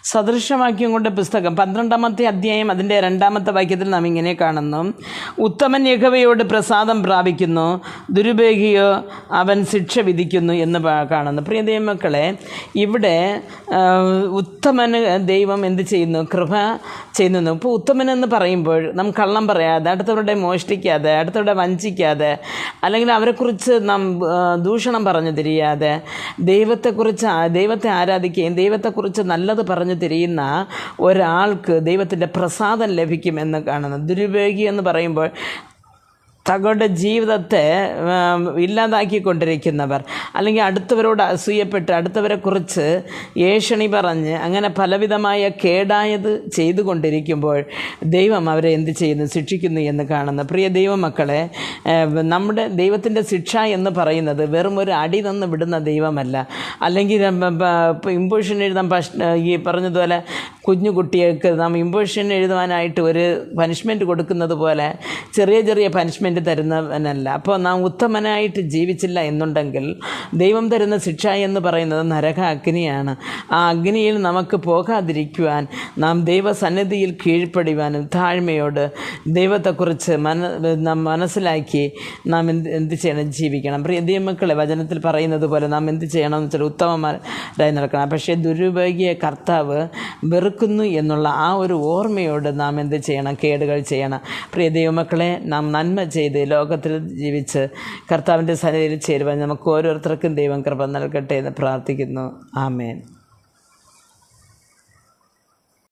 സദൃശവാക്യം കൊണ്ട് പുസ്തകം 12-ാമത്തെ അധ്യായം അതിൻ്റെ 2-ാമത്തെ വാക്യത്തിൽ നാം ഇങ്ങനെ കാണുന്നു: ഉത്തമൻ യഹോവയോട് പ്രസാദം പ്രാപിക്കുന്നു, ദുരുപയോഗിയോ അവൻ ശിക്ഷ വിധിക്കുന്നു എന്ന് കാണുന്നു. പ്രിയ ദൈവമക്കളെ, ഇവിടെ ഉത്തമന് ദൈവം എന്ത് ചെയ്യുന്നു? കൃപ ചെയ്യുന്നു. ഇപ്പോൾ ഉത്തമനെന്ന് പറയുമ്പോൾ നാം കള്ളം പറയാതെ, അടുത്തവരുടെ മോഷ്ടിക്കാതെ, അടുത്തവരുടെ വഞ്ചിക്കാതെ, അല്ലെങ്കിൽ അവരെക്കുറിച്ച് നാം ദൂഷണം പറഞ്ഞു തിരിയാതെ, ദൈവത്തെ ആരാധിക്കുകയും ദൈവത്തെക്കുറിച്ച് നല്ലത് പറഞ്ഞു തിരിയുന്ന ഒരാൾക്ക് ദൈവത്തിൻ്റെ പ്രസാദം ലഭിക്കുമെന്ന് കാണുന്നു. ദുരുപയോഗി എന്ന് പറയുമ്പോൾ തങ്ങളുടെ ജീവിതത്തെ ഇല്ലാതാക്കിക്കൊണ്ടിരിക്കുന്നവർ, അല്ലെങ്കിൽ അടുത്തവരോട് അസൂയപ്പെട്ട് അടുത്തവരെക്കുറിച്ച് ഏഷണി പറഞ്ഞ് അങ്ങനെ പലവിധമായ കേടായത് ചെയ്തുകൊണ്ടിരിക്കുമ്പോൾ ദൈവം അവരെ എന്ത് ചെയ്യുന്നു? ശിക്ഷിക്കുന്നു എന്ന് കാണുന്നു. പ്രിയ ദൈവമക്കളെ, നമ്മുടെ ദൈവത്തിൻ്റെ ശിക്ഷ എന്ന് പറയുന്നത് വെറും ഒരു അടി തന്ന് വിടുന്ന ദൈവമല്ല. അല്ലെങ്കിൽ ഇമ്പോഷൻ എഴുതാൻ ഈ പറഞ്ഞതുപോലെ കുഞ്ഞു കുട്ടികൾക്ക് നാം ഇമ്പോഷൻ എഴുതുവാനായിട്ട് ഒരു പനിഷ്മെൻറ്റ് കൊടുക്കുന്നത് പോലെ ചെറിയ ചെറിയ പനിഷ്മെൻറ്റ് തരുന്നവനല്ല. അപ്പോൾ നാം ഉത്തമനായിട്ട് ജീവിച്ചില്ല എന്നുണ്ടെങ്കിൽ ദൈവം തരുന്ന ശിക്ഷ എന്ന് പറയുന്നത് നരക അഗ്നിയാണ്. ആ അഗ്നിയിൽ നമുക്ക് പോകാതിരിക്കുവാൻ നാം ദൈവസന്നിധിയിൽ കീഴ്പ്പെടുവാനും താഴ്മയോട് ദൈവത്തെക്കുറിച്ച് മനസ്സിലാക്കി നാം എന്ത് ചെയ്യണം? ജീവിക്കണം. പ്രിയ ദൈവമക്കളെ, വചനത്തിൽ പറയുന്നത് പോലെ നാം എന്ത് ചെയ്യണമെന്ന് വെച്ചാൽ ഉത്തമന്മാരായി നടക്കണം. പക്ഷേ ദുരുപയോഗിയെ കർത്താവ് വെറുക്കുന്നു എന്നുള്ള ആ ഒരു ഓർമ്മയോട് നാം എന്ത് ചെയ്യണം? കേടുകൾ ചെയ്യണം. പ്രിയ ദൈവമക്കളെ, നാം നന്മ ചെയ്ത് ലോകത്തിൽ ജീവിച്ച് കർത്താവിൻ്റെ സന്നിധിയിൽ ചേരുവാൻ നമുക്ക് ഓരോരുത്തർക്കും ദൈവം കൃപ നൽകട്ടെ എന്ന് പ്രാർത്ഥിക്കുന്നു. ആമേൻ.